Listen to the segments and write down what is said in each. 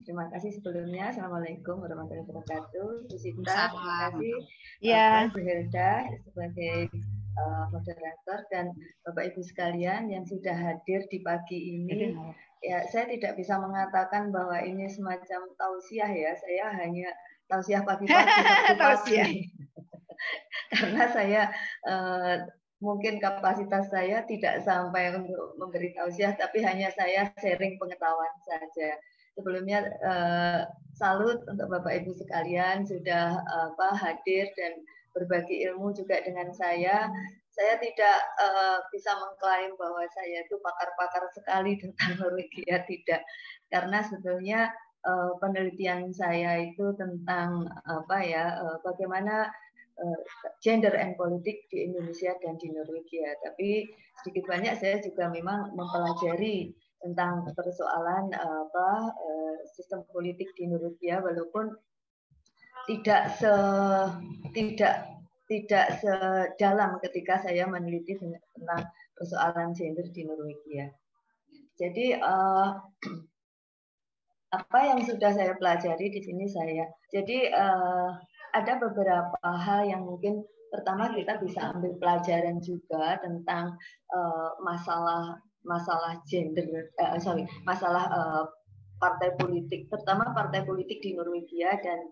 Terima kasih sebelumnya. Assalamualaikum warahmatullahi wabarakatuh. Bu Sita, terima Salam. kasih. Ya. Bu Hilda sebagai moderator dan Bapak Ibu sekalian yang sudah hadir di pagi ini. Ya, saya tidak bisa mengatakan bahwa ini semacam tausiah ya. Saya hanya tausiah pagi-pagi waktu pagi. Karena saya mungkin kapasitas saya tidak sampai untuk memberi tausiah, tapi hanya saya sharing pengetahuan saja. Sebelumnya salut untuk Bapak Ibu sekalian sudah hadir dan berbagi ilmu juga dengan saya. Saya tidak bisa mengklaim bahwa saya itu pakar-pakar sekali tentang Norwegia, tidak. Karena sebetulnya penelitian saya itu tentang bagaimana gender and politik di Indonesia dan di Norwegia. Tapi sedikit banyak saya juga memang mempelajari tentang persoalan sistem politik di Norwegia, walaupun tidak sedalam ketika saya meneliti tentang persoalan gender di Norwegia. Jadi apa yang sudah saya pelajari di sini ada beberapa hal yang mungkin pertama kita bisa ambil pelajaran juga tentang masalah gender, masalah partai politik, terutama partai politik di Norwegia dan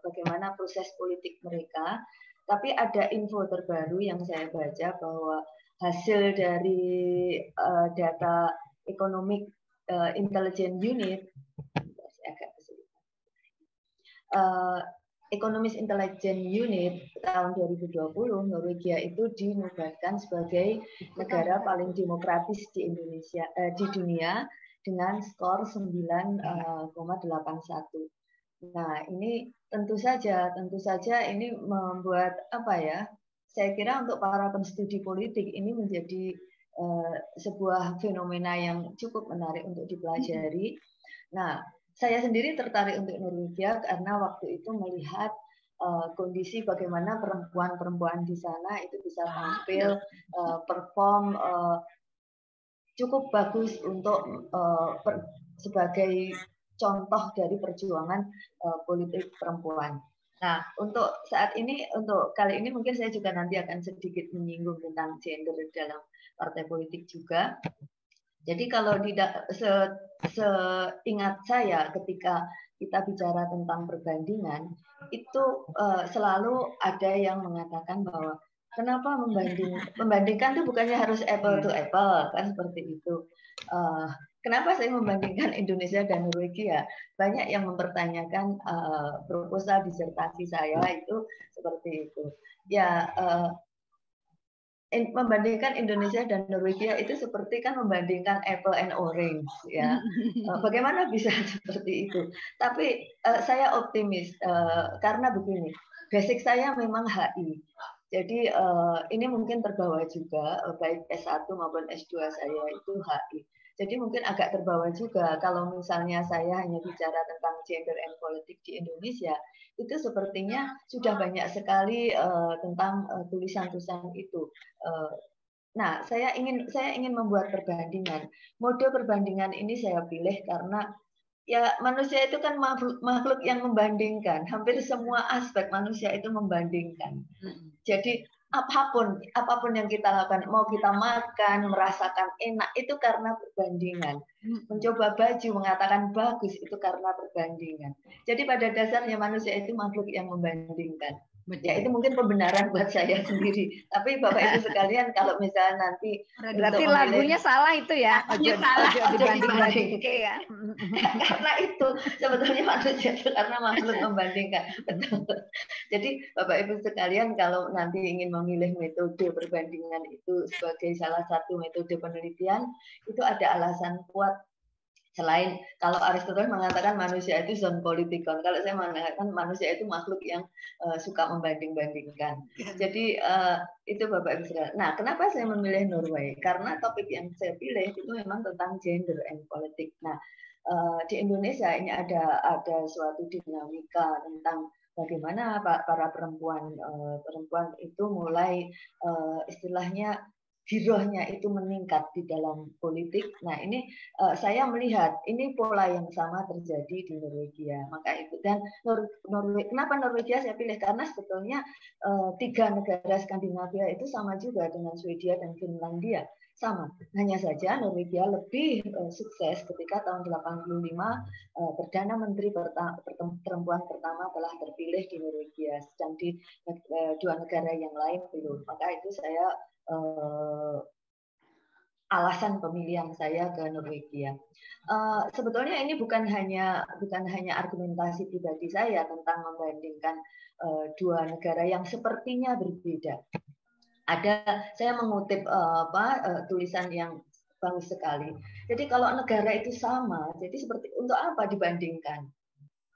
bagaimana proses politik mereka. Tapi ada info terbaru yang saya baca bahwa hasil dari data Economic Intelligence Unit, Economist Intelligence Unit tahun 2020, Norwegia itu dinobatkan sebagai negara paling demokratis di Indonesia, di dunia dengan skor 9,81. Nah, ini tentu saja ini membuat saya kira untuk para penstudi politik ini menjadi sebuah fenomena yang cukup menarik untuk dipelajari. Nah, saya sendiri tertarik untuk Norwegia karena waktu itu melihat kondisi bagaimana perempuan-perempuan di sana itu bisa tampil, perform cukup bagus untuk sebagai contoh dari perjuangan politik perempuan. Nah, untuk saat ini, untuk kali ini mungkin saya juga nanti akan sedikit menyinggung tentang gender dalam partai politik juga. Jadi kalau seingat saya ketika kita bicara tentang perbandingan, itu selalu ada yang mengatakan bahwa kenapa membandingkan itu bukannya harus apple to apple, kan seperti itu. Kenapa saya membandingkan Indonesia dan Norwegia? Banyak yang mempertanyakan proposal disertasi saya itu seperti itu. Ya, membandingkan Indonesia dan Norwegia itu seperti kan membandingkan apple and orange ya. Bagaimana bisa seperti itu? Tapi saya optimis karena begini, basic saya memang HI. Jadi ini mungkin terbawa juga baik S1 maupun S2 saya itu HI. Jadi mungkin agak terbawa juga kalau misalnya saya hanya bicara tentang gender and politik di Indonesia, itu sepertinya sudah banyak sekali tentang tulisan-tulisan itu. Nah, saya ingin membuat perbandingan. Mode perbandingan ini saya pilih karena ya manusia itu kan makhluk yang membandingkan. Hampir semua aspek manusia itu membandingkan. Jadi apapun yang kita lakukan, mau kita makan, merasakan enak, itu karena perbandingan. Mencoba baju, mengatakan bagus, itu karena perbandingan. Jadi pada dasarnya manusia itu makhluk yang membandingkan. Ya itu mungkin pembenaran buat saya sendiri. Tapi Bapak Ibu sekalian, kalau misalnya nanti berarti lagunya salah itu ya. Ojo dibanding. Ya. Karena itu sebetulnya manusia itu karena makhluk membandingkan. Betul. Jadi Bapak Ibu sekalian, kalau nanti ingin memilih metode perbandingan itu sebagai salah satu metode penelitian, itu ada alasan kuat. Selain kalau Aristoteles mengatakan manusia itu zon politikon, kalau saya mengatakan manusia itu makhluk yang suka membanding-bandingkan. Jadi itu Bapak Ibu sekalian. Nah, kenapa saya memilih Norway? Karena topik yang saya pilih itu memang tentang gender and politik. Nah, di Indonesia ini ada suatu dinamika tentang bagaimana para perempuan itu mulai istilahnya girohnya itu meningkat di dalam politik. Nah, ini saya melihat ini pola yang sama terjadi di Norwegia. Maka itu, dan kenapa Norwegia saya pilih, karena sebetulnya 3 negara Skandinavia itu sama juga dengan Swedia dan Finlandia. Sama, hanya saja Norwegia lebih sukses ketika tahun 85 Perdana Menteri perempuan pertama telah terpilih di Norwegia, sedang di 2 negara yang lain belum. Maka itu saya alasan pemilihan saya ke Norwegia. Sebetulnya ini bukan hanya argumentasi pribadi saya tentang membandingkan 2 negara yang sepertinya berbeda. Saya mengutip tulisan yang bagus sekali. Jadi kalau negara itu sama, jadi seperti untuk apa dibandingkan?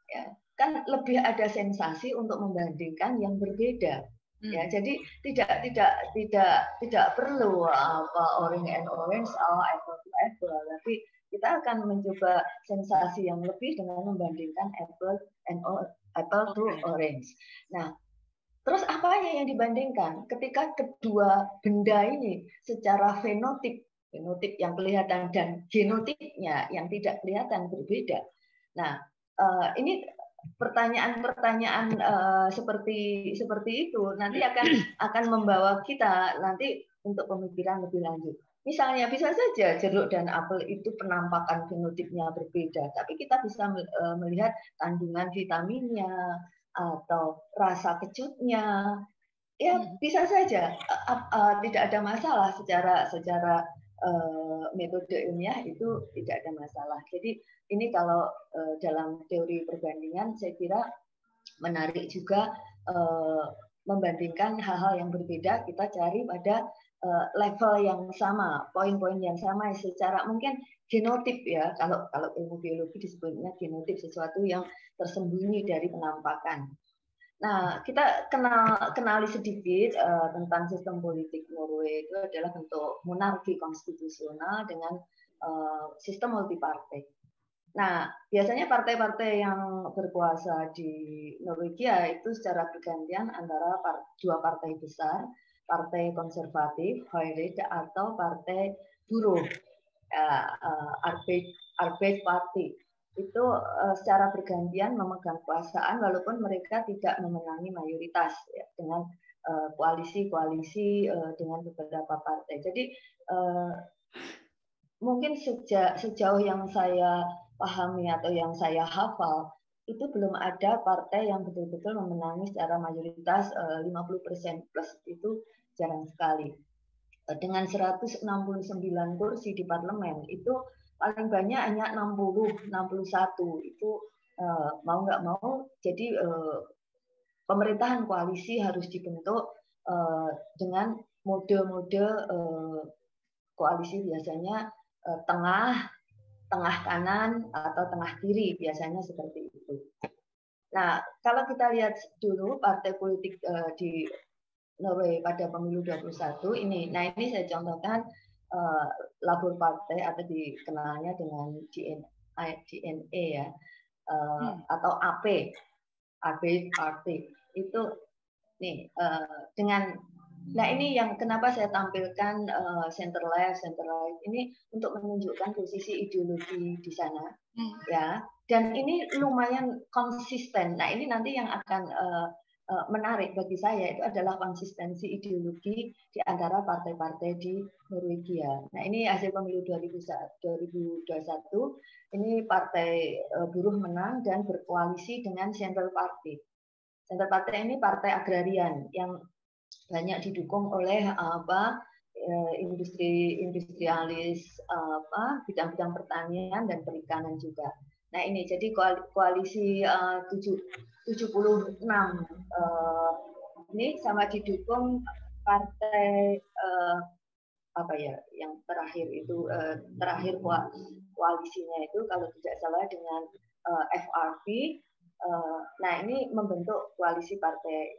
Ya, kan lebih ada sensasi untuk membandingkan yang berbeda. Ya, jadi tidak perlu orange and orange, apple to apple, tapi kita akan mencoba sensasi yang lebih dengan membandingkan apple to orange. Nah, terus apanya yang dibandingkan? Ketika kedua benda ini secara fenotip yang kelihatan dan genotipnya yang tidak kelihatan berbeda. Nah, ini pertanyaan-pertanyaan seperti itu nanti akan membawa kita nanti untuk pemikiran lebih lanjut. Misalnya bisa saja jeruk dan apel itu penampakan fenotipnya berbeda, tapi kita bisa melihat kandungan vitaminnya atau rasa kecutnya, ya bisa saja, tidak ada masalah secara metode ilmiah, itu tidak ada masalah. Jadi ini kalau dalam teori perbandingan saya kira menarik juga membandingkan hal-hal yang berbeda, kita cari pada level yang sama, poin-poin yang sama secara mungkin genotip ya, kalau ilmu biologi disebutnya genotip, sesuatu yang tersembunyi dari penampakan. Nah, kita kenali sedikit tentang sistem politik Norway. Itu adalah bentuk monarki konstitusional dengan sistem multipartai. Nah, biasanya partai-partai yang berkuasa di Norwegia itu secara bergantian antara 2 partai besar, partai konservatif, Høyre, atau partai buruh, Arbeiderpartiet Party. Itu secara bergantian memegang kekuasaan walaupun mereka tidak memenangi mayoritas ya, dengan koalisi-koalisi dengan beberapa partai. Jadi mungkin sejauh yang saya pahami atau yang saya hafal, itu belum ada partai yang betul-betul memenangi secara mayoritas 50% plus, itu jarang sekali. Dengan 169 kursi di parlemen, itu paling banyak hanya 60, 61. Itu mau nggak mau, jadi pemerintahan koalisi harus dibentuk dengan mode-mode koalisi, biasanya tengah kanan atau tengah kiri, biasanya seperti itu. Nah, kalau kita lihat dulu partai politik di Norway pada pemilu 21 ini. Nah, ini saya contohkan Labour Party atau dikenalnya dengan DNA ya, atau AP Party itu nih dengan. Nah, ini yang kenapa saya tampilkan center left ini untuk menunjukkan posisi ideologi di sana, ya. Dan ini lumayan konsisten. Nah, ini nanti yang akan menarik bagi saya, itu adalah konsistensi ideologi di antara partai-partai di Norwegia. Nah, ini hasil pemilu 2021. Ini partai buruh menang dan berkoalisi dengan Central Party. Central Party ini partai agrarian yang banyak didukung oleh industrialis bidang-bidang pertanian dan perikanan juga. Nah, ini jadi koalisi 76 ini sama didukung partai yang terakhir itu terakhir koalisinya itu kalau tidak salah dengan FRP. Nah, ini membentuk koalisi partai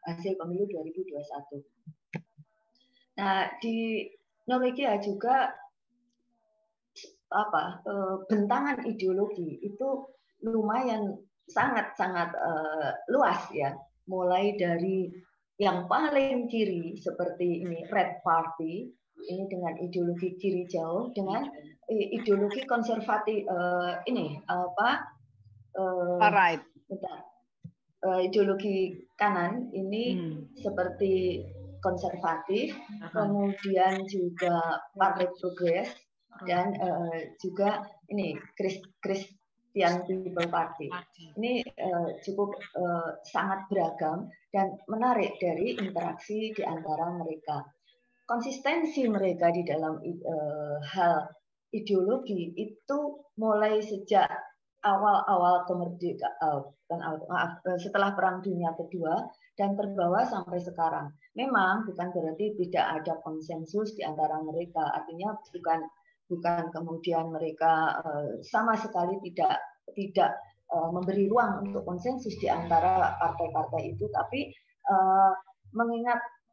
hasil pemilu 2021. Nah, di Norwegia juga bentangan ideologi itu lumayan sangat luas ya, mulai dari yang paling kiri seperti ini Red Party, ini dengan ideologi kiri jauh, dengan ideologi konservatif ini apa? Right. Ideologi kanan ini seperti konservatif, kemudian juga Partai Progres dan juga ini Christian People Party. Ini cukup sangat beragam dan menarik dari interaksi di antara mereka. Konsistensi mereka di dalam hal ideologi itu mulai sejak awal-awal kemerdekaan, setelah Perang Dunia Kedua dan terbawa sampai sekarang. Memang bukan berarti tidak ada konsensus di antara mereka. Artinya bukan kemudian mereka sama sekali tidak memberi ruang untuk konsensus di antara partai-partai itu, tapi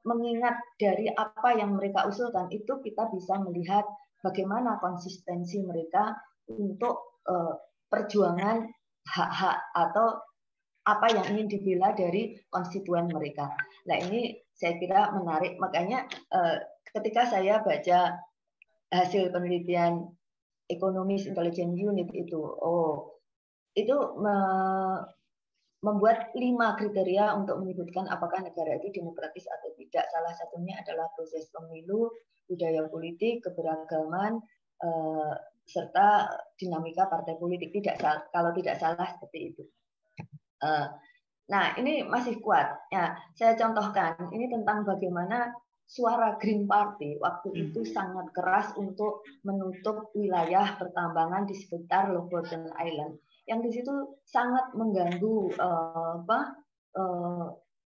mengingat dari apa yang mereka usulkan itu kita bisa melihat bagaimana konsistensi mereka untuk perjuangan hak-hak atau apa yang ingin dibela dari konstituen mereka. Nah ini saya kira menarik, makanya ketika saya baca hasil penelitian Economist Intelligence Unit itu membuat 5 kriteria untuk menyebutkan apakah negara itu demokratis atau tidak. Salah satunya adalah proses pemilu, budaya politik, keberagaman, serta dinamika partai politik. Kalau tidak salah seperti itu. Nah, ini masih kuat. Ya, saya contohkan ini tentang bagaimana suara Green Party waktu itu sangat keras untuk menutup wilayah pertambangan di sekitar Lofoten Island, yang di situ sangat mengganggu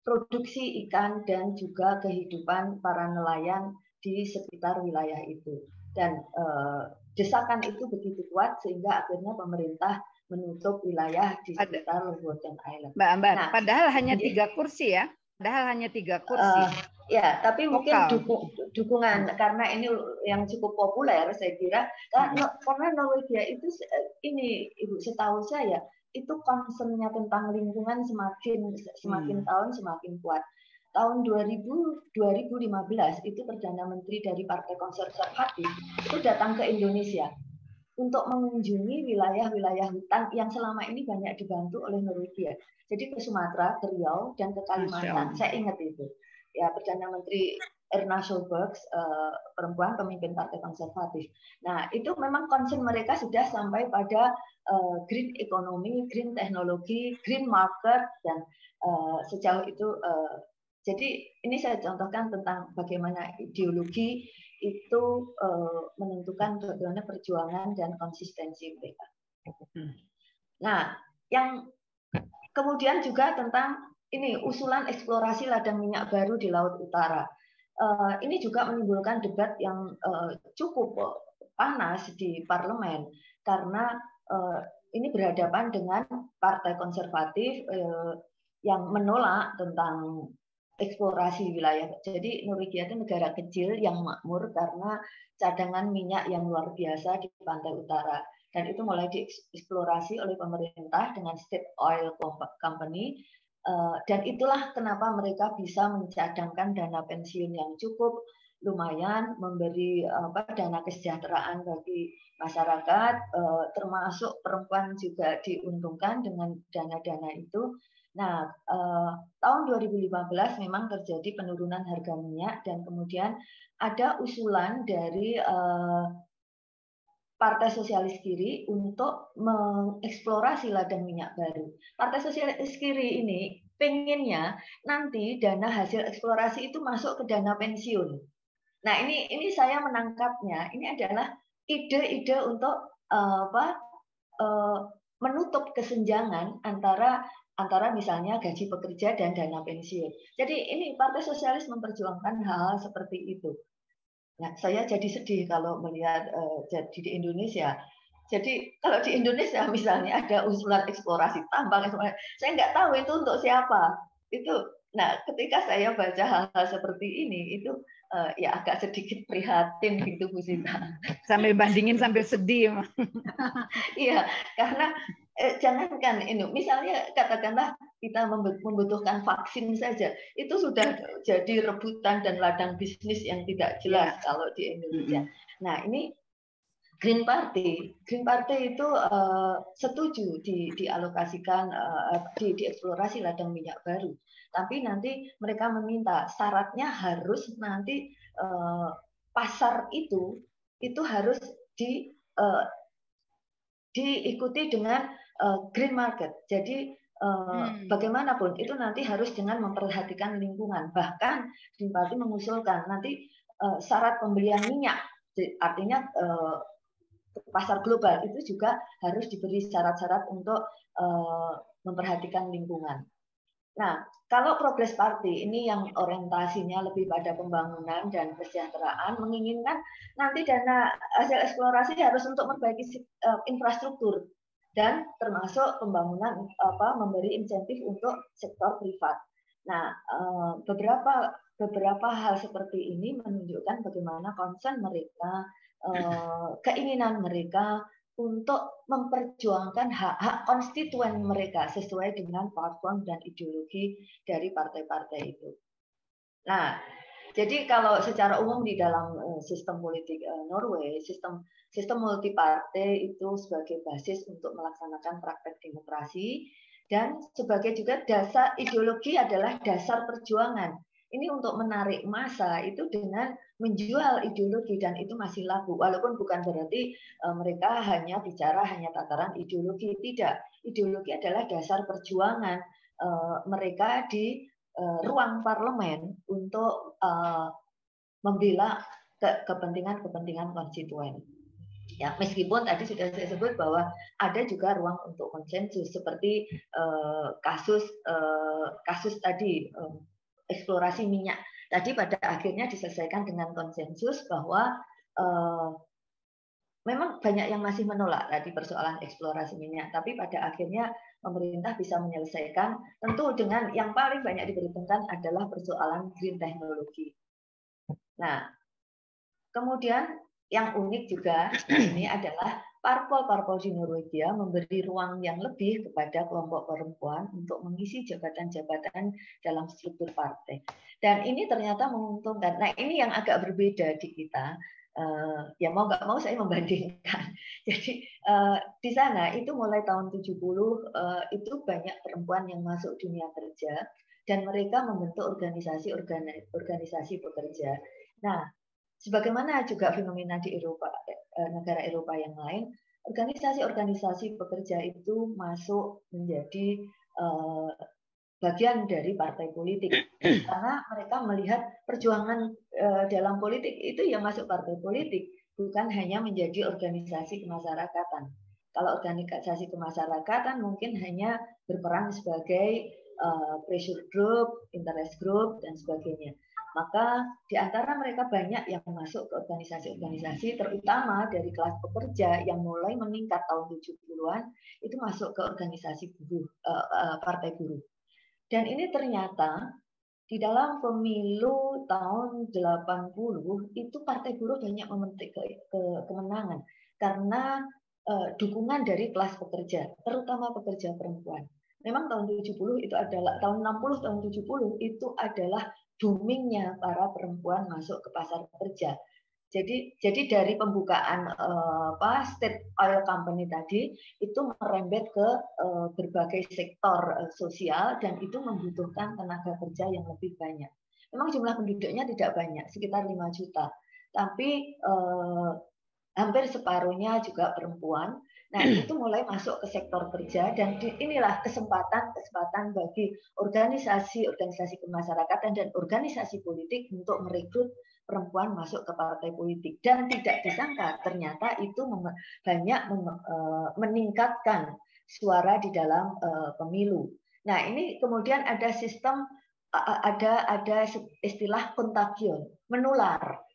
produksi ikan dan juga kehidupan para nelayan di sekitar wilayah itu. Dan desakan itu begitu kuat sehingga akhirnya pemerintah menutup wilayah di sekitar Lofoten Island. Mbak, padahal hanya 3 kursi ya? Padahal hanya 3 kursi. Ya, tapi mungkin dukungan karena ini yang cukup populer, saya kira karena Norwegia itu ini Ibu, setahu saya itu concern-nya tentang lingkungan semakin tahun semakin kuat. Tahun 2015 itu Perdana Menteri dari Partai Konservatif itu datang ke Indonesia untuk mengunjungi wilayah-wilayah hutan yang selama ini banyak dibantu oleh Norwegia. Jadi ke Sumatera, ke Riau, dan ke Kalimantan. Saya ingat itu. Ya, Perdana Menteri Erna Solberg, perempuan pemimpin Partai Konservatif. Nah, itu memang concern mereka sudah sampai pada green economy, green teknologi, green market, dan sejauh itu. Jadi ini saya contohkan tentang bagaimana ideologi itu menentukan bagaimana perjuangan dan konsistensi mereka. Nah, yang kemudian juga tentang ini usulan eksplorasi ladang minyak baru di Laut Utara. Ini juga menimbulkan debat yang cukup panas di parlemen karena ini berhadapan dengan partai konservatif yang menolak tentang eksplorasi wilayah. Jadi Norwegia itu negara kecil yang makmur karena cadangan minyak yang luar biasa di pantai utara. Dan itu mulai dieksplorasi oleh pemerintah dengan State Oil Company. Dan itulah kenapa mereka bisa mencadangkan dana pensiun yang cukup lumayan, memberi dana kesejahteraan bagi masyarakat, termasuk perempuan juga diuntungkan dengan dana-dana itu. Nah, tahun 2015 memang terjadi penurunan harga minyak dan kemudian ada usulan dari Partai Sosialis Kiri untuk mengeksplorasi ladang minyak baru. Partai Sosialis Kiri ini pengennya nanti dana hasil eksplorasi itu masuk ke dana pensiun. Nah, ini saya menangkapnya. Ini adalah ide-ide untuk menutup kesenjangan antara misalnya gaji pekerja dan dana pensiun. Jadi ini Partai Sosialis memperjuangkan hal seperti itu. Nah, saya jadi sedih kalau melihat jadi di Indonesia. Jadi kalau di Indonesia misalnya ada usulan eksplorasi tambang, saya nggak tahu itu untuk siapa. Nah, ketika saya baca hal-hal seperti ini, itu ya agak sedikit prihatin gitu, Bu Sita. Sambil bandingin sambil sedih. Iya, karena jangankan ini, misalnya katakanlah kita membutuhkan vaksin saja, itu sudah jadi rebutan dan ladang bisnis yang tidak jelas kalau di Indonesia. Nah, ini Green Party itu setuju dialokasikan dieksplorasi ladang minyak baru. Tapi nanti mereka meminta syaratnya harus nanti pasar itu harus diikuti dengan green market. Jadi bagaimanapun itu nanti harus dengan memperhatikan lingkungan. Bahkan Green Party mengusulkan nanti syarat pembelian minyak, artinya pasar global itu juga harus diberi syarat-syarat untuk memperhatikan lingkungan. Nah, kalau Progress Party ini yang orientasinya lebih pada pembangunan dan kesejahteraan, menginginkan nanti dana hasil eksplorasi harus untuk memperbaiki infrastruktur dan termasuk pembangunan memberi insentif untuk sektor privat. Nah, beberapa hal seperti ini menunjukkan bagaimana concern mereka, keinginan mereka untuk memperjuangkan hak-hak konstituen mereka sesuai dengan platform dan ideologi dari partai-partai itu. Nah, jadi kalau secara umum di dalam sistem politik Norway, sistem multipartai itu sebagai basis untuk melaksanakan praktek demokrasi dan sebagai juga dasar ideologi adalah dasar perjuangan. Ini untuk menarik massa itu dengan menjual ideologi dan itu masih laku. Walaupun bukan berarti mereka hanya bicara hanya tataran ideologi, tidak. Ideologi adalah dasar perjuangan mereka di ruang parlemen untuk membela kepentingan konstituen. Ya, meskipun tadi sudah saya sebut bahwa ada juga ruang untuk konsensus seperti kasus tadi eksplorasi minyak. Tadi pada akhirnya diselesaikan dengan konsensus bahwa memang banyak yang masih menolak tadi persoalan eksplorasi minyak, tapi pada akhirnya pemerintah bisa menyelesaikan tentu dengan yang paling banyak diperhitungkan adalah persoalan green teknologi. Nah, kemudian yang unik juga ini adalah parpol-parpol di Norwegia memberi ruang yang lebih kepada kelompok perempuan untuk mengisi jabatan-jabatan dalam struktur partai. Dan ini ternyata menguntungkan. Nah, ini yang agak berbeda di kita. Ya mau nggak mau saya membandingkan. Jadi di sana itu mulai tahun 70 itu banyak perempuan yang masuk dunia kerja dan mereka membentuk organisasi pekerja. Nah, sebagaimana juga fenomena di Eropa, negara Eropa yang lain, organisasi-organisasi pekerja itu masuk menjadi bagian dari partai politik karena mereka melihat perjuangan dalam politik itu yang masuk partai politik, bukan hanya menjadi organisasi kemasyarakatan. Kalau organisasi kemasyarakatan mungkin hanya berperan sebagai pressure group, interest group dan sebagainya. Maka di antara mereka banyak yang masuk ke organisasi-organisasi, terutama dari kelas pekerja yang mulai meningkat tahun 70-an, itu masuk ke organisasi buruh, partai buruh. Dan ini ternyata di dalam pemilu tahun 80 itu partai buruh banyak memetik kemenangan karena dukungan dari kelas pekerja, terutama pekerja perempuan. Memang tahun 70 itu adalah tahun 60 tahun 70 itu adalah boomingnya para perempuan masuk ke pasar kerja. Jadi dari pembukaan State Oil Company tadi itu merembet ke berbagai sektor sosial dan itu membutuhkan tenaga kerja yang lebih banyak. Memang jumlah penduduknya tidak banyak, sekitar 5 juta. Tapi hampir separuhnya juga perempuan. Nah, itu mulai masuk ke sektor kerja dan inilah kesempatan bagi organisasi kemasyarakatan dan organisasi politik untuk merekrut perempuan masuk ke partai politik. Dan tidak disangka ternyata itu banyak meningkatkan suara di dalam pemilu. Nah, ini kemudian ada sistem ada istilah kontagion, menular.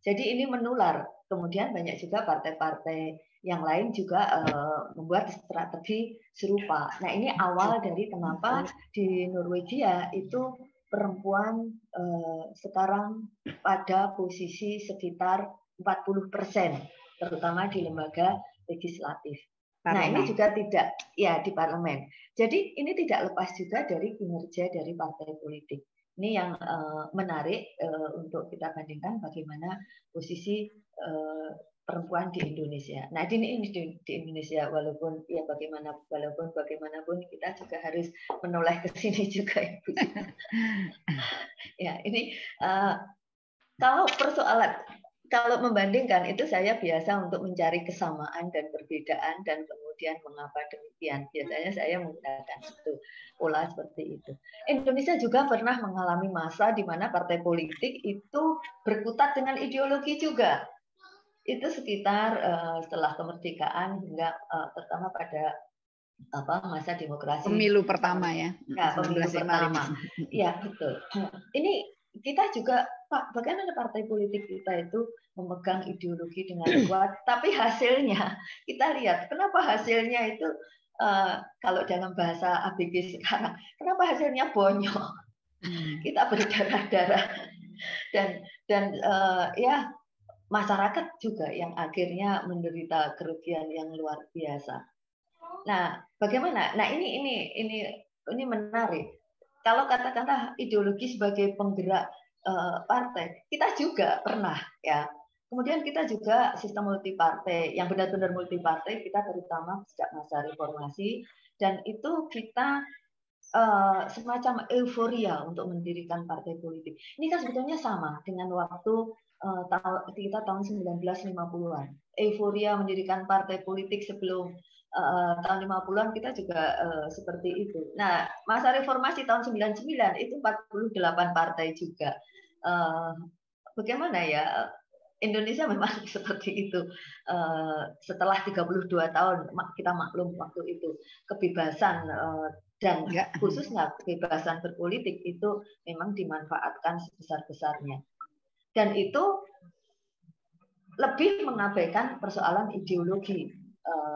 Jadi ini menular. Kemudian banyak juga partai-partai yang lain juga membuat strategi serupa. Nah, ini awal dari kenapa di Norwegia itu perempuan sekarang pada posisi sekitar 40%, terutama di lembaga legislatif. Nah, ini Parlemen. juga tidak, ya, di parlemen. Jadi ini tidak lepas juga dari kinerja dari partai politik. Ini yang menarik untuk kita bandingkan bagaimana posisi perempuan di Indonesia. Nah, ini di Indonesia, walaupun ya walaupun bagaimanapun kita juga harus menoleh ke sini juga, Ibu. Ya, ini kalau membandingkan itu saya biasa untuk mencari kesamaan dan perbedaan dan kemudian mengapa demikian. Biasanya saya menggunakan itu, pola seperti itu. Indonesia juga pernah mengalami masa di mana partai politik itu berkutat dengan ideologi juga. Itu sekitar setelah kemerdekaan hingga terutama pada masa demokrasi. Pemilu pertama ya. Ya, pemilu pertama. Ya, betul. Ini kita juga, Pak, bagaimana partai politik kita itu memegang ideologi dengan kuat, tapi hasilnya kita lihat kenapa hasilnya itu kalau dalam bahasa ABG sekarang, kenapa hasilnya bonyok? Kita berdarah-darah dan ya masyarakat juga yang akhirnya menderita kerugian yang luar biasa. Nah, bagaimana? Nah, ini menarik. Kalau katakanlah ideologi sebagai penggerak partai, kita juga pernah ya. Kemudian kita juga sistem multipartai, yang benar-benar multipartai kita terutama sejak masa reformasi, dan itu kita semacam euforia untuk mendirikan partai politik. Ini kan sebetulnya sama dengan waktu kita tahun 1950-an. Euforia mendirikan partai politik sebelum tahun 50-an kita juga seperti itu. Nah, masa reformasi tahun 99 itu 48 partai juga. Bagaimana ya? Indonesia memang seperti itu. Setelah 32 tahun kita maklum waktu itu kebebasan dan khususnya kebebasan berpolitik itu memang dimanfaatkan sebesar-besarnya. Dan itu lebih mengabaikan persoalan ideologi.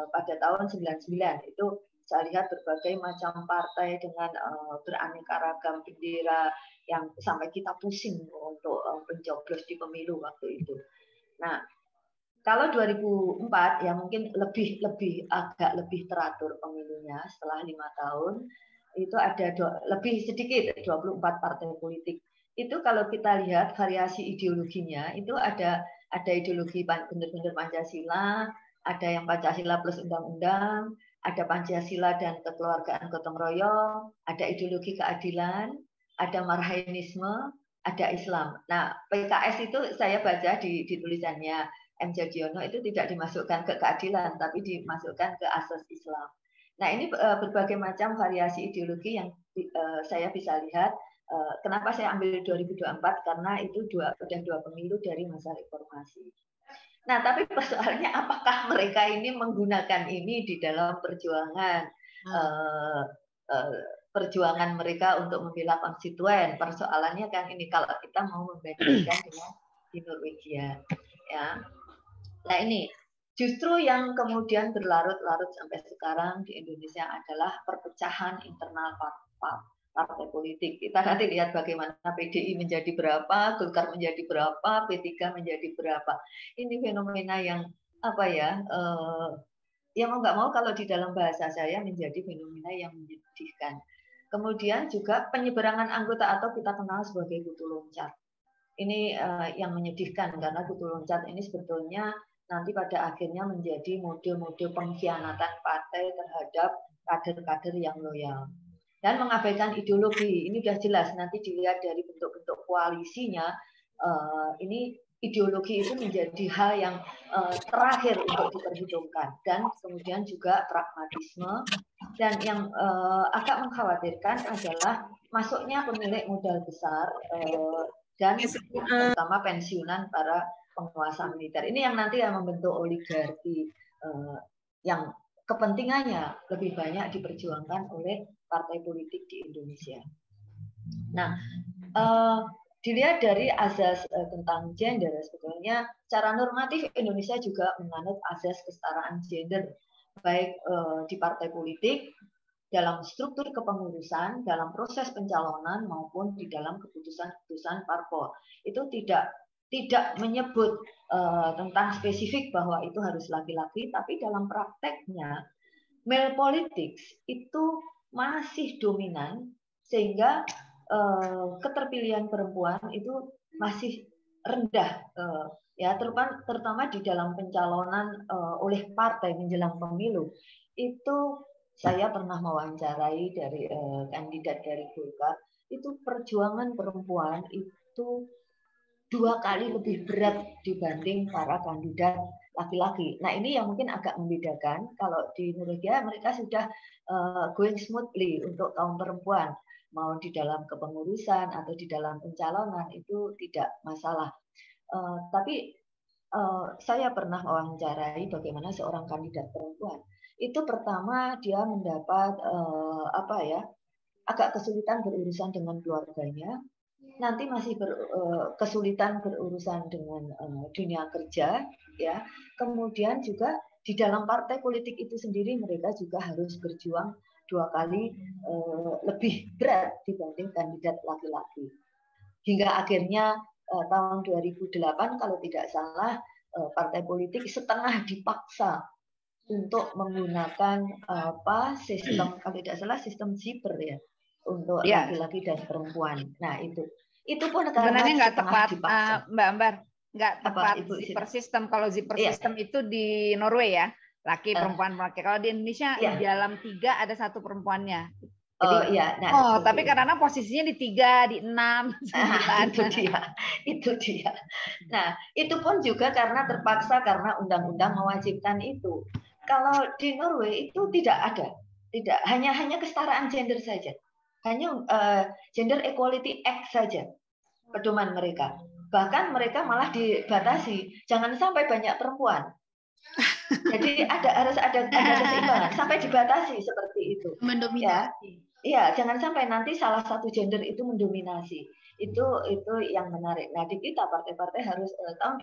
Pada tahun 99 itu saya lihat berbagai macam partai dengan beraneka ragam bendera yang sampai kita pusing untuk pencoblos di pemilu waktu itu. Nah, kalau 2004 ya mungkin agak lebih teratur pemilunya setelah 5 tahun itu ada lebih sedikit 24 partai politik. Itu kalau kita lihat variasi ideologinya itu ada ideologi benar-benar Pancasila, ada yang Pancasila plus undang-undang, ada Pancasila dan kekeluargaan gotong royong, ada ideologi keadilan, ada marhainisme, ada Islam. Nah, PKS itu saya baca di tulisannya M. Jadiono itu tidak dimasukkan ke keadilan, tapi dimasukkan ke asas Islam. Nah, ini berbagai macam variasi ideologi yang saya bisa lihat. Kenapa saya ambil 2024? Karena itu udah dua pemilu dari masa reformasi. Nah, tapi persoalannya apakah mereka ini menggunakan ini di dalam perjuangan mereka untuk membela konstituen? Persoalannya kan ini kalau kita mau membandingkan dengan di Norwegia, ya. Nah, ini justru yang kemudian berlarut-larut sampai sekarang di Indonesia adalah perpecahan internal partai politik. Kita nanti lihat bagaimana PDI menjadi berapa, Golkar menjadi berapa, P3 menjadi berapa. Ini fenomena yang apa ya? Yang mau nggak mau kalau di dalam bahasa saya menjadi fenomena yang menyedihkan. Kemudian juga penyeberangan anggota atau kita kenal sebagai kutu loncat. Ini yang menyedihkan karena kutu loncat ini sebetulnya nanti pada akhirnya menjadi mode-mode pengkhianatan partai terhadap kader-kader yang loyal dan mengabaikan ideologi. Ini sudah jelas nanti dilihat dari bentuk-bentuk koalisinya. Ini ideologi itu menjadi hal yang terakhir untuk diperhitungkan dan kemudian juga pragmatisme dan yang agak mengkhawatirkan adalah masuknya pemilik modal besar dan terutama pensiunan para penguasa militer. Ini yang nanti yang membentuk oligarki yang kepentingannya lebih banyak diperjuangkan oleh partai politik di Indonesia. Nah, dilihat dari azas tentang gender, sebetulnya secara normatif Indonesia juga menganut azas kesetaraan gender, baik di partai politik, dalam struktur kepengurusan, dalam proses pencalonan maupun di dalam keputusan-keputusan parpol. Itu tidak menyebut tentang spesifik bahwa itu harus laki-laki, tapi dalam prakteknya male politics itu masih dominan sehingga keterpilihan perempuan itu masih rendah, ya terutama di dalam pencalonan oleh partai menjelang pemilu. Itu saya pernah mewawancarai dari kandidat dari Golkar, itu perjuangan perempuan itu 2 kali lebih berat dibanding para kandidat laki-laki. Nah, ini yang mungkin agak membedakan. Kalau di Norwegia mereka sudah going smoothly untuk kaum perempuan, mau di dalam kepengurusan atau di dalam pencalonan itu tidak masalah. Tapi saya pernah mewawancarai bagaimana seorang kandidat perempuan. Itu pertama dia mendapat agak kesulitan berurusan dengan keluarganya, nanti masih kesulitan berurusan dengan dunia kerja, ya. Kemudian juga di dalam partai politik itu sendiri mereka juga harus berjuang 2 kali lebih berat dibanding kandidat laki-laki. Hingga akhirnya tahun 2008 kalau tidak salah partai politik setengah dipaksa untuk menggunakan sistem, kalau tidak salah sistem zipper ya, untuk laki-laki dan perempuan. Nah itu pun sebenarnya nggak tepat, Mbak Ambar, nggak tepat zipper system. Kalau zipper system itu di Norway ya, laki perempuan laki. Kalau di Indonesia di dalam 3 ada 1 perempuannya. Jadi, tapi karena posisinya di 3, di 6, 9. Itu dia. Nah, itu pun juga karena terpaksa karena undang-undang mewajibkan itu. Kalau di Norway itu tidak ada, hanya kesetaraan gender saja, hanya Gender Equality Act saja pedoman mereka. Bahkan mereka malah dibatasi, jangan sampai banyak perempuan. Jadi harus ada keseimbangan, sampai dibatasi seperti itu. Mendominasi. Iya, jangan sampai nanti salah satu gender itu mendominasi. Itu yang menarik. Nah, di kita partai-partai harus tahun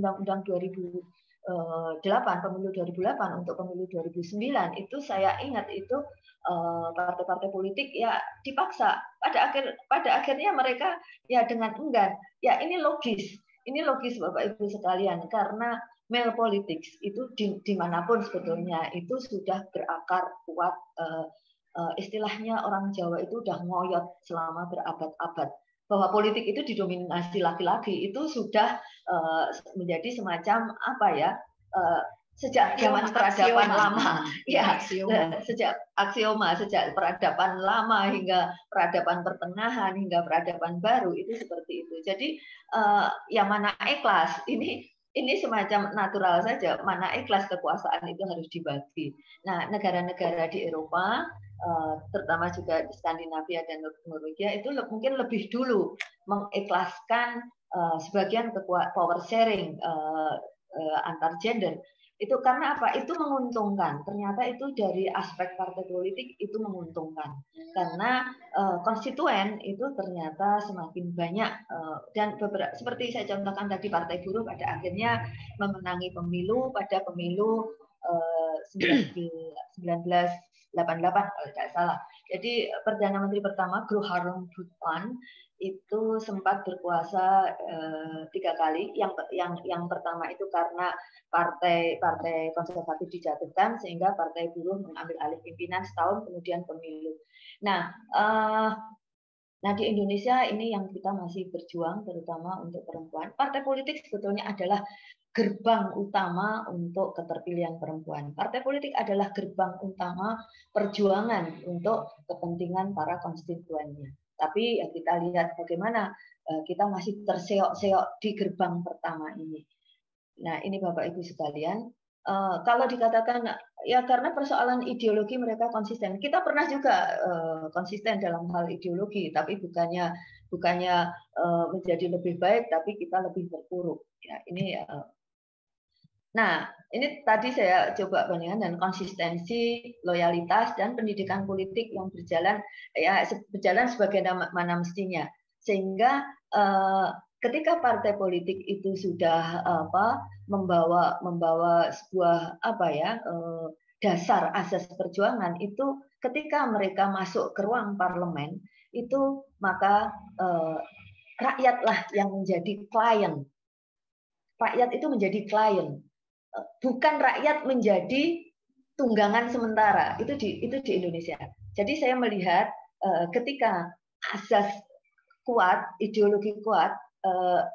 Undang-Undang 2008, pemilu 2008 untuk pemilu 2009 itu saya ingat itu partai-partai politik ya dipaksa. Pada akhirnya mereka ya dengan enggan. Ya ini logis Bapak Ibu sekalian, karena male politics itu dimanapun sebetulnya itu sudah berakar kuat. Istilahnya orang Jawa itu udah ngoyot selama berabad-abad, bahwa politik itu didominasi laki-laki itu sudah menjadi semacam sejak zaman peradaban lama, sejak aksioma, sejak peradaban lama hingga peradaban pertengahan hingga peradaban baru itu seperti itu. Jadi yang mana ikhlas ini semacam natural saja, mana ikhlas kekuasaan itu harus dibagi. Nah, negara-negara di Eropa, terutama juga di Skandinavia dan Norwegia itu mungkin lebih dulu mengikhlaskan sebagian power sharing antar gender. Itu karena apa? Itu menguntungkan. Ternyata itu dari aspek partai politik itu menguntungkan. Karena konstituen itu ternyata semakin banyak dan seperti saya contohkan tadi, Partai Buruh pada akhirnya memenangi pemilu pada pemilu 1988 kalau tidak salah. Jadi Perdana Menteri pertama Gro Harlem Brundtland itu sempat berkuasa 3 kali. Yang pertama itu karena partai konservatif dijatuhkan sehingga Partai Buruh mengambil alih pimpinan setahun kemudian pemilu. Nah di Indonesia ini yang kita masih berjuang terutama untuk perempuan. Partai politik sebetulnya adalah gerbang utama untuk keterpilihan perempuan. Partai politik adalah gerbang utama perjuangan untuk kepentingan para konstituennya. Tapi ya kita lihat bagaimana kita masih terseok-seok di gerbang pertama ini. Nah, ini Bapak Ibu sekalian, kalau dikatakan ya karena persoalan ideologi mereka konsisten. Kita pernah juga konsisten dalam hal ideologi, tapi bukannya menjadi lebih baik, tapi kita lebih terpuruk. Ya, ini Nah, ini tadi saya coba bandingkan dengan konsistensi, loyalitas, dan pendidikan politik yang berjalan sebagaimana mestinya. Sehingga ketika partai politik itu sudah membawa sebuah dasar asas perjuangan itu, ketika mereka masuk ke ruang parlemen itu maka rakyatlah yang menjadi klien. Rakyat itu menjadi klien. Bukan rakyat menjadi tunggangan sementara itu di Indonesia. Jadi saya melihat ketika asas kuat, ideologi kuat,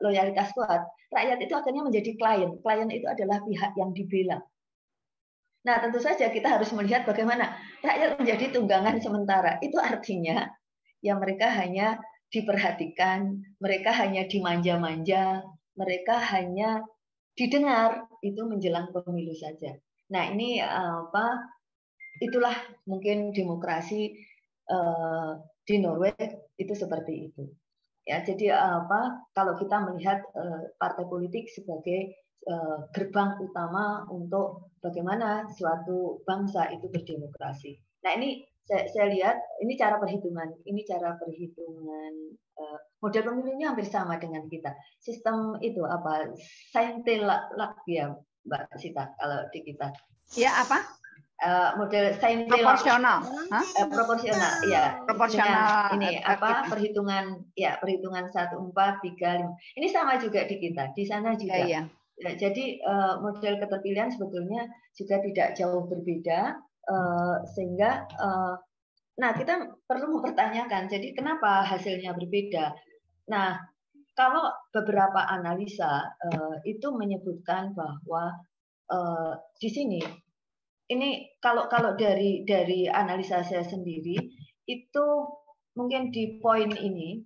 loyalitas kuat, rakyat itu akhirnya menjadi klien. Klien itu adalah pihak yang dibela. Nah, tentu saja kita harus melihat bagaimana rakyat menjadi tunggangan sementara. Itu artinya ya mereka hanya diperhatikan, mereka hanya dimanja-manja, mereka hanya didengar itu menjelang pemilu saja. Nah, ini itulah mungkin demokrasi di Norway itu seperti itu. Ya, jadi kalau kita melihat partai politik sebagai gerbang utama untuk bagaimana suatu bangsa itu berdemokrasi. Nah, ini saya lihat ini cara perhitungan, model pemilunya hampir sama dengan kita. Sistem itu apa? Saintelak ya, Mbak Sita, kalau di kita. Ya, apa? Model proporsional, proporsional, ya. Proporsional. Ini apa? Perhitungan 1, 4, 3, 5. Ini sama juga di kita. Di sana juga. Ya. Jadi model keterpilihan sebetulnya juga tidak jauh berbeda, sehingga nah kita perlu mempertanyakan. Jadi kenapa hasilnya berbeda? Nah, kalau beberapa analisa itu menyebutkan bahwa di sini ini kalau dari analisa saya sendiri itu mungkin di poin ini,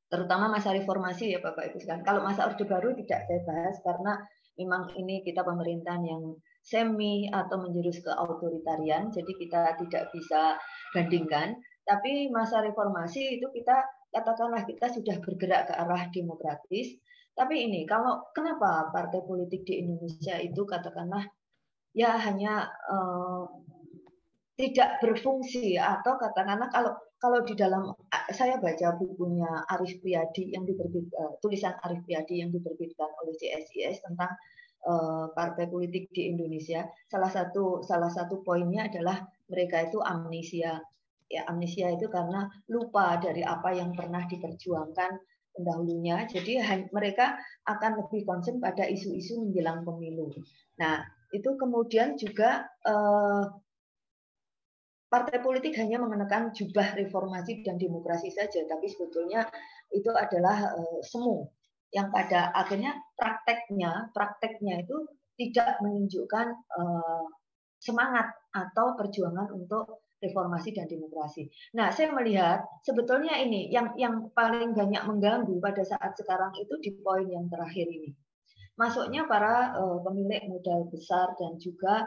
terutama masa reformasi ya Bapak Ibu sekalian. Kalau masa Orde Baru tidak saya bahas karena memang ini kita pemerintahan yang semi atau menjurus ke otoritarian, jadi kita tidak bisa bandingkan. Tapi masa reformasi itu kita katakanlah kita sudah bergerak ke arah demokratis. Tapi ini kalau kenapa partai politik di Indonesia itu katakanlah ya hanya tidak berfungsi, atau katakanlah kalau di dalam saya baca bukunya Arif Priyadi yang tulisan Arif Priyadi yang diterbitkan oleh CSIS tentang partai politik di Indonesia, salah satu poinnya adalah mereka itu amnesia. Ya, amnesia itu karena lupa dari apa yang pernah diperjuangkan pendahulunya. Jadi mereka akan lebih concern pada isu-isu menjelang pemilu. Nah, itu kemudian juga partai politik hanya mengenakan jubah reformasi dan demokrasi saja, tapi sebetulnya itu adalah semu yang pada akhirnya prakteknya itu tidak menunjukkan semangat atau perjuangan untuk reformasi dan demokrasi. Nah, saya melihat sebetulnya ini yang paling banyak mengganggu pada saat sekarang itu di poin yang terakhir ini. Masuknya para pemilik modal besar dan juga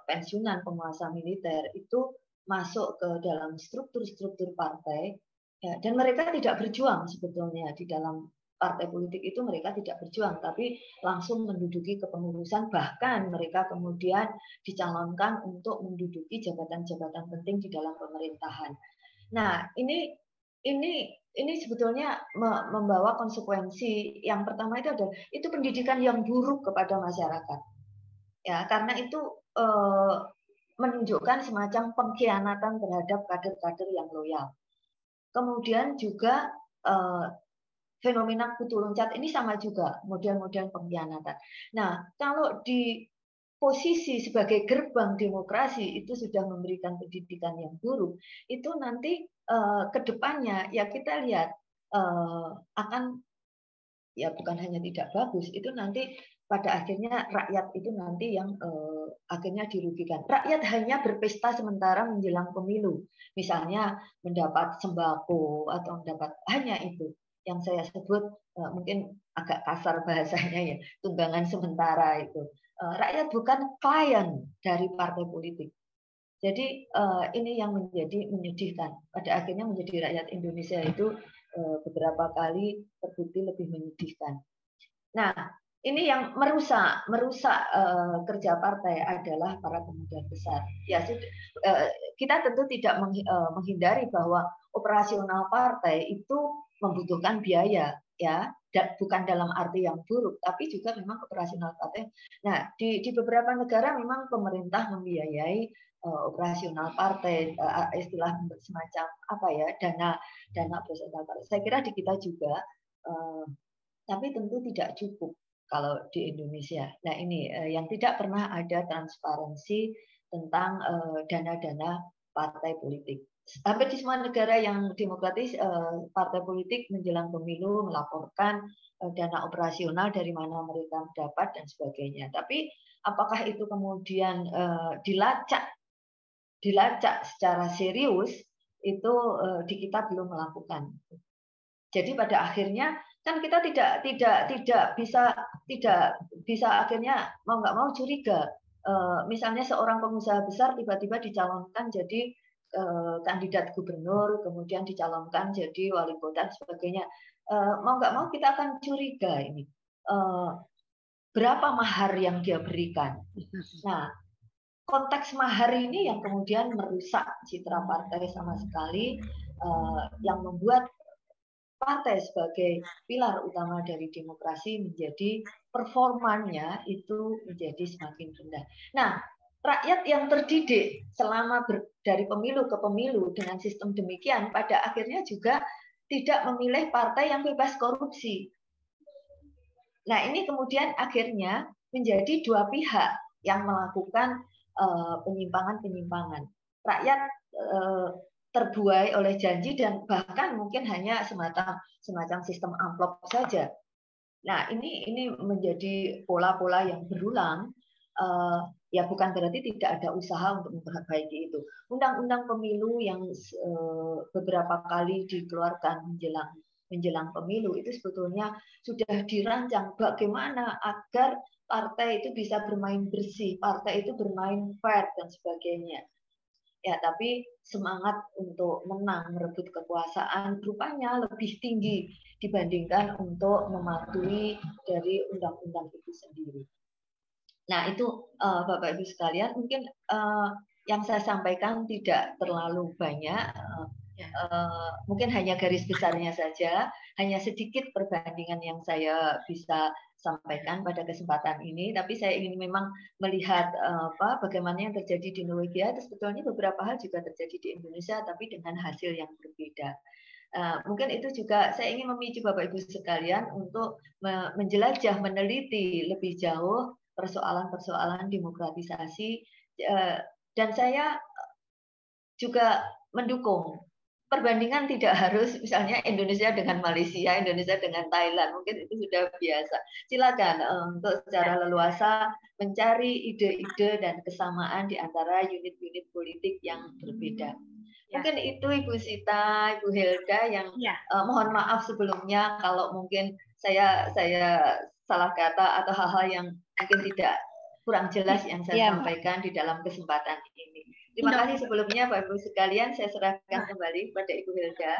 pensiunan penguasa militer itu masuk ke dalam struktur-struktur partai, ya, dan mereka tidak berjuang sebetulnya di dalam partai politik itu, mereka tidak berjuang tapi langsung menduduki kepengurusan, bahkan mereka kemudian dicalonkan untuk menduduki jabatan-jabatan penting di dalam pemerintahan. Nah, ini sebetulnya membawa konsekuensi. Yang pertama itu adalah itu pendidikan yang buruk kepada masyarakat. Ya, karena itu menunjukkan semacam pengkhianatan terhadap kader-kader yang loyal. Kemudian juga fenomena kutu loncat ini sama juga, model-model pengkhianatan. Nah, kalau di posisi sebagai gerbang demokrasi itu sudah memberikan pendidikan yang buruk, itu nanti ke depannya ya kita lihat akan ya bukan hanya tidak bagus, itu nanti pada akhirnya rakyat itu nanti yang akhirnya dirugikan. Rakyat hanya berpesta sementara menjelang pemilu, misalnya mendapat sembako atau mendapat hanya itu yang saya sebut mungkin agak kasar bahasanya ya, tunggangan sementara itu. Rakyat bukan klien dari partai politik. Jadi ini yang menjadi menyedihkan. Pada akhirnya menjadi rakyat Indonesia itu beberapa kali terbukti lebih menyedihkan. Nah, ini yang merusak kerja partai adalah para pemuda besar. Ya, kita tentu tidak menghindari bahwa operasional partai itu membutuhkan biaya, ya, bukan dalam arti yang buruk, tapi juga memang operasional partai. Nah, di beberapa negara memang pemerintah membiayai operasional partai, istilah semacam apa ya, dana operasional partai. Saya kira di kita juga, tapi tentu tidak cukup kalau di Indonesia. Nah, ini yang tidak pernah ada transparansi tentang dana-dana partai politik. Hampir di semua negara yang demokratis, partai politik menjelang pemilu melaporkan dana operasional dari mana mereka mendapat dan sebagainya. Tapi apakah itu kemudian dilacak secara serius, itu di kita belum melakukan. Jadi pada akhirnya kan kita tidak bisa akhirnya mau nggak mau curiga. Misalnya seorang pengusaha besar tiba-tiba dicalonkan jadi kandidat gubernur, kemudian dicalonkan jadi wali kota dan sebagainya. Mau nggak mau kita akan curiga ini berapa mahar yang dia berikan. Nah, konteks mahar ini yang kemudian merusak citra partai sama sekali, yang membuat partai sebagai pilar utama dari demokrasi menjadi performanya itu menjadi semakin rendah. Nah, rakyat yang terdidik selama dari pemilu ke pemilu dengan sistem demikian pada akhirnya juga tidak memilih partai yang bebas korupsi. Nah, ini kemudian akhirnya menjadi dua pihak yang melakukan penyimpangan-penyimpangan. Rakyat terbuai oleh janji dan bahkan mungkin hanya semacam sistem amplop saja. Nah, ini menjadi pola-pola yang berulang. Ya bukan berarti tidak ada usaha untuk memperbaiki itu. Undang-undang pemilu yang beberapa kali dikeluarkan menjelang pemilu itu sebetulnya sudah dirancang bagaimana agar partai itu bisa bermain bersih, partai itu bermain fair dan sebagainya. Ya, tapi semangat untuk menang merebut kekuasaan rupanya lebih tinggi dibandingkan untuk mematuhi dari undang-undang itu sendiri. Nah, itu Bapak Ibu sekalian, mungkin yang saya sampaikan tidak terlalu banyak, mungkin hanya garis besarnya saja, hanya sedikit perbandingan yang saya bisa sampaikan pada kesempatan ini, tapi saya ingin memang melihat bagaimana yang terjadi di Norwegia. Sebetulnya beberapa hal juga terjadi di Indonesia, tapi dengan hasil yang berbeda. Mungkin itu juga saya ingin memicu Bapak Ibu sekalian untuk menjelajah, meneliti lebih jauh persoalan-persoalan demokratisasi, dan saya juga mendukung. Perbandingan tidak harus misalnya Indonesia dengan Malaysia, Indonesia dengan Thailand, mungkin itu sudah biasa. Silakan untuk secara leluasa mencari ide-ide dan kesamaan di antara unit-unit politik yang berbeda. Mungkin itu Ibu Sita, Ibu Hilda yang mohon maaf sebelumnya kalau mungkin saya salah kata atau hal-hal yang mungkin tidak kurang jelas yang saya sampaikan di dalam kesempatan ini. Terima kasih sebelumnya Bapak Ibu sekalian, saya serahkan kembali kepada Ibu Hilda.